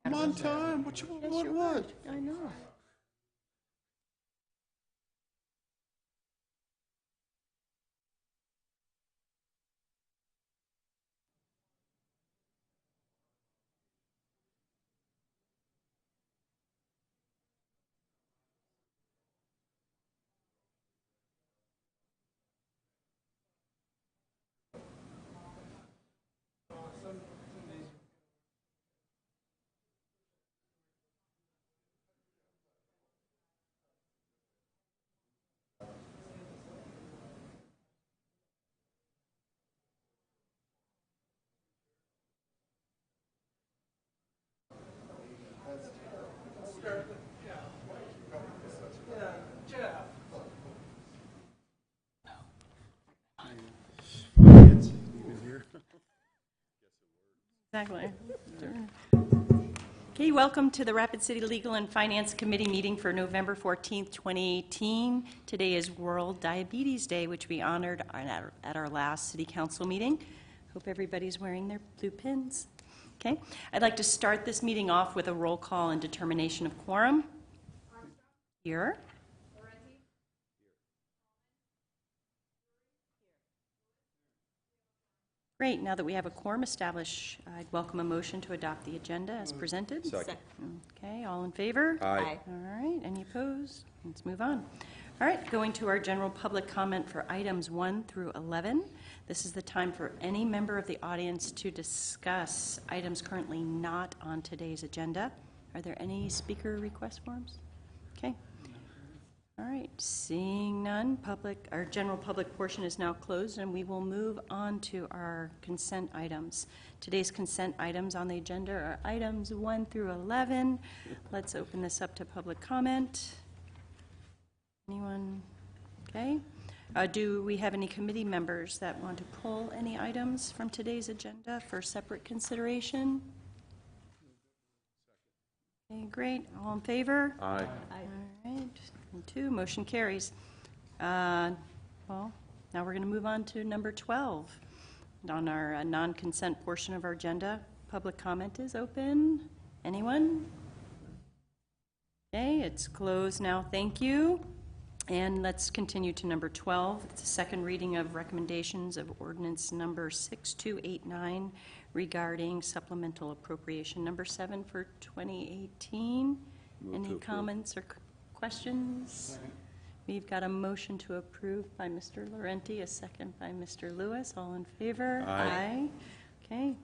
I'm on time. What you want? What? I know. Exactly. Okay, welcome to the Rapid City Legal and Finance Committee meeting for November 14th, 2018. Today is World Diabetes Day, which we honored at our last City Council meeting. Hope everybody's wearing their blue pins. Okay, I'd like to start this meeting off with a roll call and determination of quorum. Here. Great. Now that we have a quorum established, I'd welcome a motion to adopt the agenda as presented. Second. Okay, all in favor? Aye. All right, any opposed? Let's move on. All right, going to our general public comment for items 1 through 11. This is the time for any member of the audience to discuss items currently not on today's agenda. Are there any speaker request forms? Okay. All right, seeing none, our general public portion is now closed, and we will move on to our consent items. Today's consent items on the agenda are items 1 through 11. Let's open this up to public comment. Anyone? Okay. Do we have any committee members that want to pull any items from today's agenda for separate consideration? Okay, great. All in favor? Aye. All right. 2, motion carries. Well, now we're going to move on to number 12. On our non-consent portion of our agenda, public comment is open. Anyone? Okay, it's closed now. Thank you. And let's continue to number 12. It's a second reading of recommendations of ordinance number 6289 regarding supplemental appropriation number 7 for 2018. Any comments or questions? We've got a motion to approve by Mr. Laurenti, a second by Mr. Lewis. All in favor? Aye. Okay.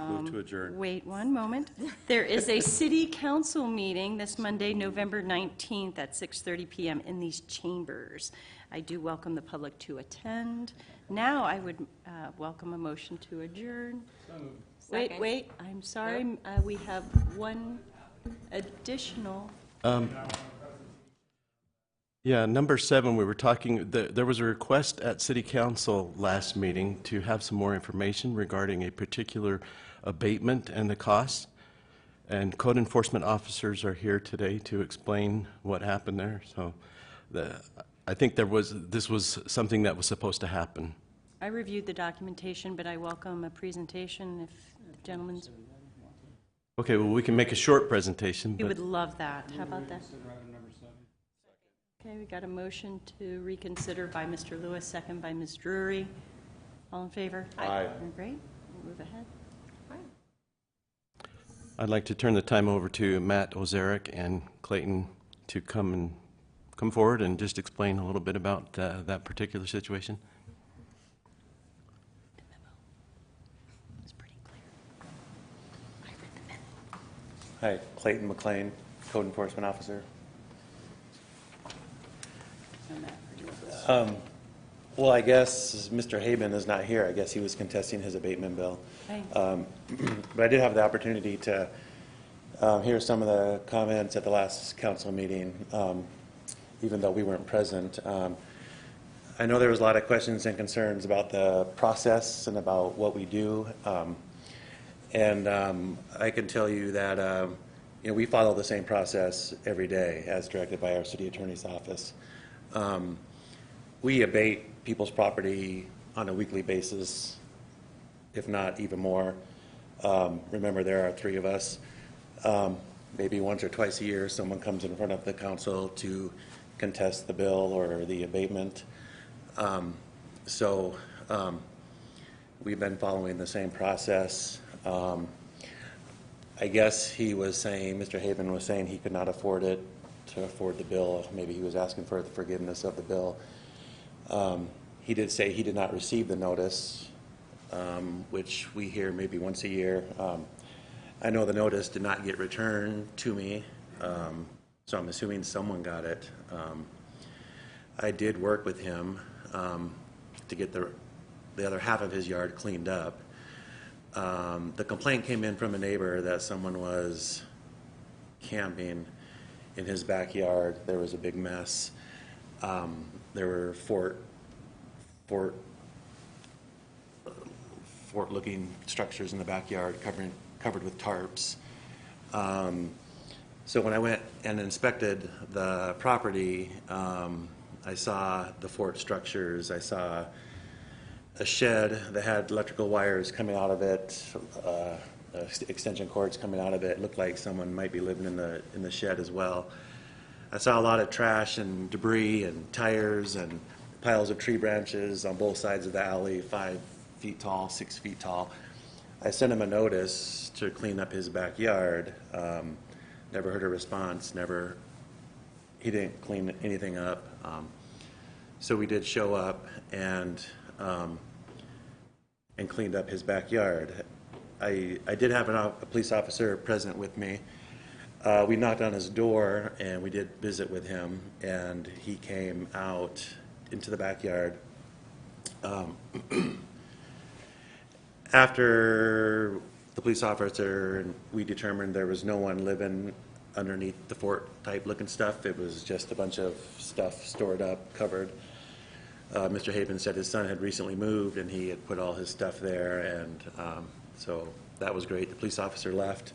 Move to adjourn. Wait one moment. There is a city council meeting this Monday, November 19th at 6:30 p.m. in these chambers. I do welcome the public to attend. Now I would welcome a motion to adjourn. Wait, I'm sorry. We have one additional. Yeah, number 7, we were talking, there was a request at City Council last meeting to have some more information regarding a particular abatement and the costs. And code enforcement officers are here today to explain what happened there. So I think this was something that was supposed to happen. I reviewed the documentation, but I welcome a presentation if the gentleman's. Okay, well, we can make a short presentation. We would love that. How about that? Okay, we got a motion to reconsider by Mr. Lewis, second by Ms. Drury. All in favor? Aye. Great. We'll move ahead. I'd like to turn the time over to Matt Ozarek and Clayton to come forward and just explain a little bit about that particular situation. The memo is pretty clear. I read the memo. Hi, Clayton McLean, Code Enforcement Officer. Well, I guess Mr. Haben is not here. I guess he was contesting his abatement bill. Hey. But I did have the opportunity to hear some of the comments at the last council meeting, even though we weren't present. I know there was a lot of questions and concerns about the process and about what we do. And I can tell you that we follow the same process every day as directed by our city attorney's office. We abate people's property on a weekly basis, if not even more. Remember, there are three of us. Maybe once or twice a year, someone comes in front of the council to contest the bill or the abatement. So we've been following the same process. I guess he was saying, Mr. Haven was saying he could not afford it to afford the bill. Maybe he was asking for the forgiveness of the bill. He did say he did not receive the notice, which we hear maybe once a year. I know the notice did not get returned to me, so I'm assuming someone got it. I did work with him to get the other half of his yard cleaned up. The complaint came in from a neighbor that someone was camping in his backyard. There was a big mess. There were fort-looking structures in the backyard covered with tarps. So when I went and inspected the property, I saw the fort structures. I saw a shed that had electrical wires coming out of it, extension cords coming out of it. It looked like someone might be living in the shed as well. I saw a lot of trash and debris and tires and piles of tree branches on both sides of the alley, 5 feet tall, 6 feet tall. I sent him a notice to clean up his backyard. Never heard a response. He didn't clean anything up. So we did show up and cleaned up his backyard. I did have a police officer present with me. We knocked on his door and we did visit with him, and he came out into the backyard. After the police officer, we determined there was no one living underneath the fort type looking stuff. It was just a bunch of stuff stored up, covered. Mr. Haven said his son had recently moved and he had put all his stuff there, and so that was great. The police officer left.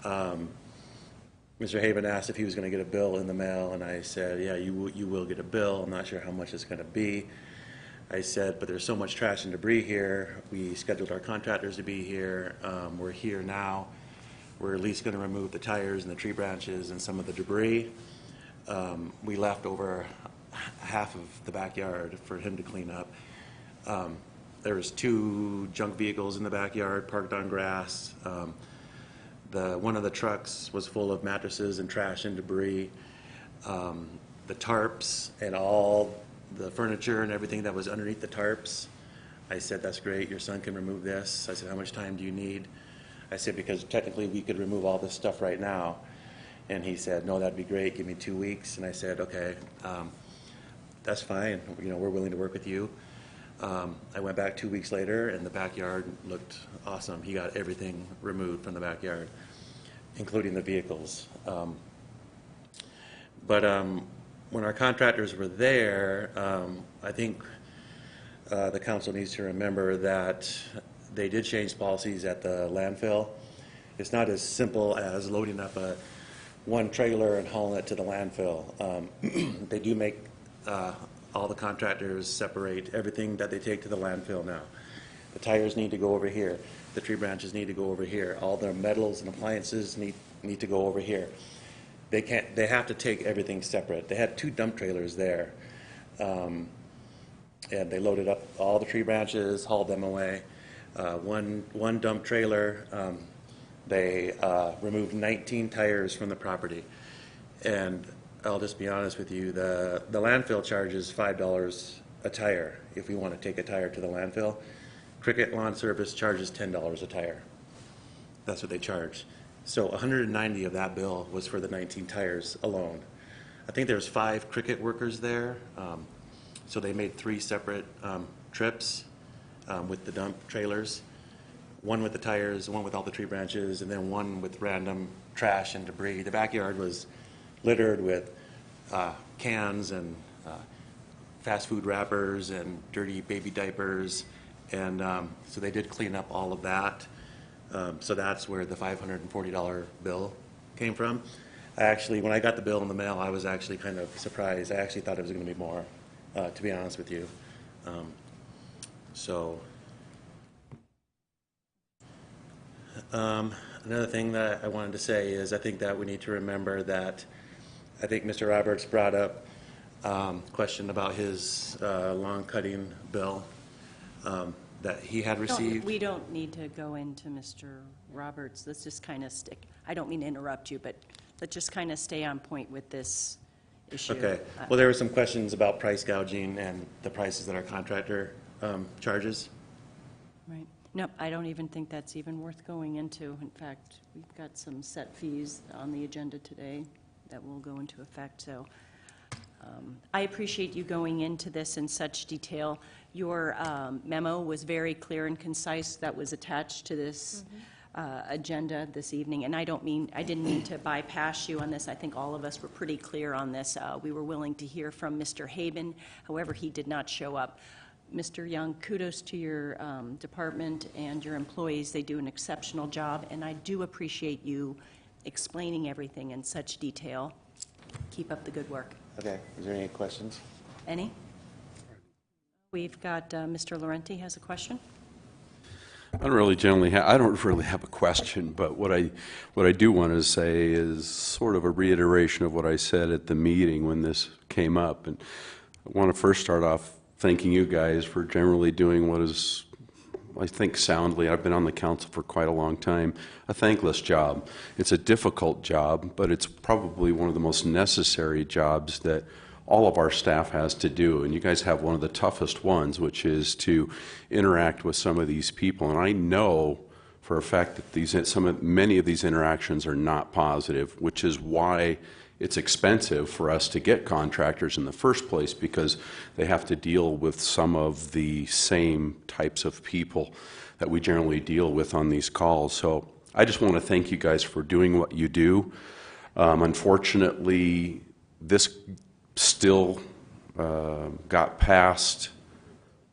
Mr. Haven asked if he was going to get a bill in the mail, and I said, yeah, you will get a bill. I'm not sure how much it's going to be. I said, but there's so much trash and debris here. We scheduled our contractors to be here. We're here now. We're at least going to remove the tires and the tree branches and some of the debris. We left over half of the backyard for him to clean up. There was 2 junk vehicles in the backyard parked on grass. One of the trucks was full of mattresses and trash and debris. The tarps and all the furniture and everything that was underneath the tarps. I said, that's great, your son can remove this. I said, how much time do you need? I said, because technically we could remove all this stuff right now. And he said, no, that'd be great, give me 2 weeks. And I said, okay, that's fine, we're willing to work with you. I went back 2 weeks later and the backyard looked awesome. He got everything removed from the backyard, including the vehicles. When our contractors were there, I think the council needs to remember that they did change policies at the landfill. It's not as simple as loading up one trailer and hauling it to the landfill. They do make all the contractors separate everything that they take to the landfill now. The tires need to go over here. The tree branches need to go over here. All their metals and appliances need to go over here. They have to take everything separate. They had 2 dump trailers there. And they loaded up all the tree branches, hauled them away. One dump trailer, they removed 19 tires from the property. And I'll just be honest with you, the landfill charges $5 a tire if we want to take a tire to the landfill. Cricket Lawn Service charges $10 a tire. That's what they charge. So 190 of that bill was for the 19 tires alone. I think there's 5 Cricket workers there. So they made 3 separate trips with the dump trailers. One with the tires, one with all the tree branches, and then one with random trash and debris. The backyard was littered with cans and fast food wrappers and dirty baby diapers. And so they did clean up all of that. So that's where the $540 bill came from. When I got the bill in the mail, I was actually kind of surprised. I actually thought it was going to be more, to be honest with you. Another thing that I wanted to say is I think that we need to remember that I think Mr. Roberts brought up question about his lawn cutting bill that he had received. We don't need to go into Mr. Roberts. Let's just kind of stick, I don't mean to interrupt you, but let's just kind of stay on point with this issue. Okay. Well, there were some questions about price gouging and the prices that our contractor charges. Right. No, I don't even think that's even worth going into. In fact, we've got some set fees on the agenda today that will go into effect, so I appreciate you going into this in such detail. Your memo was very clear and concise that was attached to this agenda this evening, and I didn't mean to bypass you on this. I think all of us were pretty clear on this. We were willing to hear from Mr. Haben. However, he did not show up. Mr. Young, kudos to your department and your employees. They do an exceptional job, and I do appreciate you explaining everything in such detail. Keep up the good work. Okay. Is there any questions? Any? We've got Mr. Laurenti has a question. I don't really have a question, but what I do want to say is sort of a reiteration of what I said at the meeting when this came up. And I want to first start off thanking you guys for generally doing what is, I think, soundly, I've been on the council for quite a long time, a thankless job. It's a difficult job, but it's probably one of the most necessary jobs that all of our staff has to do. And you guys have one of the toughest ones, which is to interact with some of these people. And I know for a fact that many of these interactions are not positive, which is why it's expensive for us to get contractors in the first place, because they have to deal with some of the same types of people that we generally deal with on these calls. So I just want to thank you guys for doing what you do. Unfortunately, this still got passed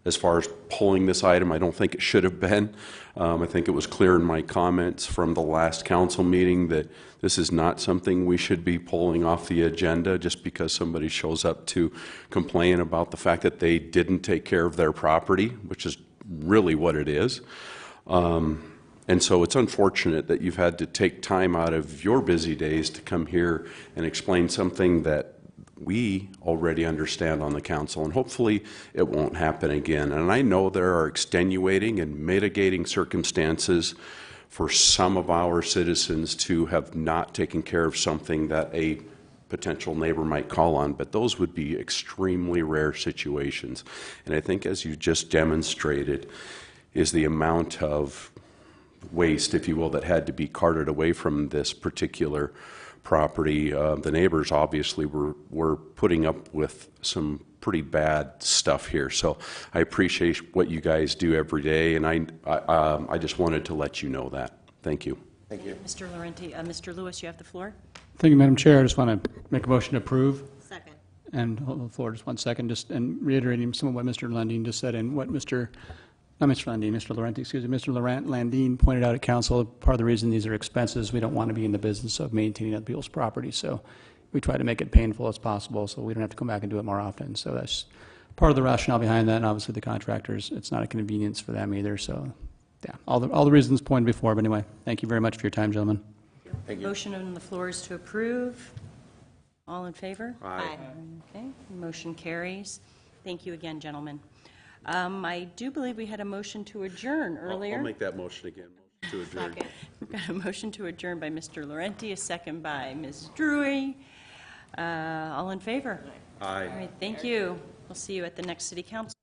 as far as pulling this item. I don't think it should have been. I think it was clear in my comments from the last council meeting that this is not something we should be pulling off the agenda just because somebody shows up to complain about the fact that they didn't take care of their property, which is really what it is. And so it's unfortunate that you've had to take time out of your busy days to come here and explain something that we already understand on the council, and hopefully it won't happen again. And I know there are extenuating and mitigating circumstances for some of our citizens to have not taken care of something that a potential neighbor might call on, but those would be extremely rare situations. And I think, as you just demonstrated, is the amount of waste, if you will, that had to be carted away from this particular property. The neighbors obviously were putting up with some pretty bad stuff here. So I appreciate what you guys do every day, and I just wanted to let you know that. Thank you. Thank you. Mr. Laurenti, Mr. Lewis, you have the floor. Thank you, Madam Chair. I just want to make a motion to approve. Second. And hold the floor just 1 second, and reiterating some of what Mr. Landine just said and what Mr. Laurenti, excuse me, Mr. Landine pointed out at council. Part of the reason these are expenses, we don't want to be in the business of maintaining other people's property, so we try to make it painful as possible so we don't have to come back and do it more often. So that's part of the rationale behind that, and obviously the contractors, it's not a convenience for them either. So yeah, all the reasons pointed before, but anyway, thank you very much for your time, gentlemen. Thank you. Motion on the floor is to approve. All in favor? Aye. Okay, motion carries. Thank you again, gentlemen. I do believe we had a motion to adjourn earlier. I'll make that motion again. Motion to adjourn. We've got a motion to adjourn by Mr. Laurenti, a second by Ms. Drury. All in favor? Aye. All right, thank you. We'll see you at the next city council.